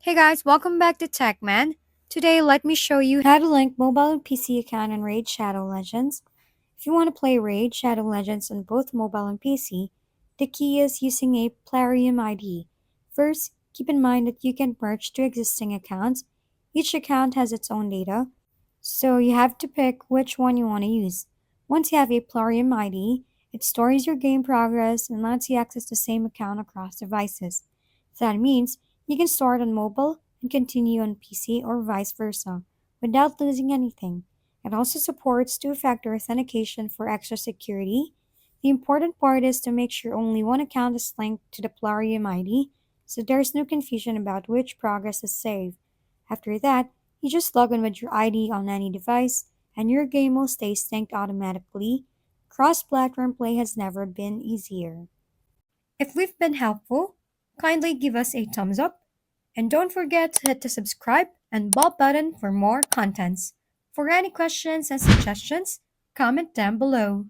Hey guys, welcome back to TechMan. Today, let me show you how to link mobile and PC account on Raid Shadow Legends. If you want to play Raid Shadow Legends on both mobile and PC, the key is using a Plarium ID. First, keep in mind that you can merge two existing accounts. Each account has its own data, so you have to pick which one you want to use. Once you have a Plarium ID, it stores your game progress and lets you access the same account across devices. That means you can start on mobile and continue on PC or vice versa without losing anything. It also supports two factor authentication for extra security. The important part is to make sure only one account is linked to the Plarium ID so there's no confusion about which progress is saved. After that, you just log in with your ID on any device and your game will stay synced automatically. Cross platform play has never been easier. If we've been helpful, kindly give us a thumbs up and don't forget to hit the subscribe and bell button for more contents. For any questions and suggestions, comment down below.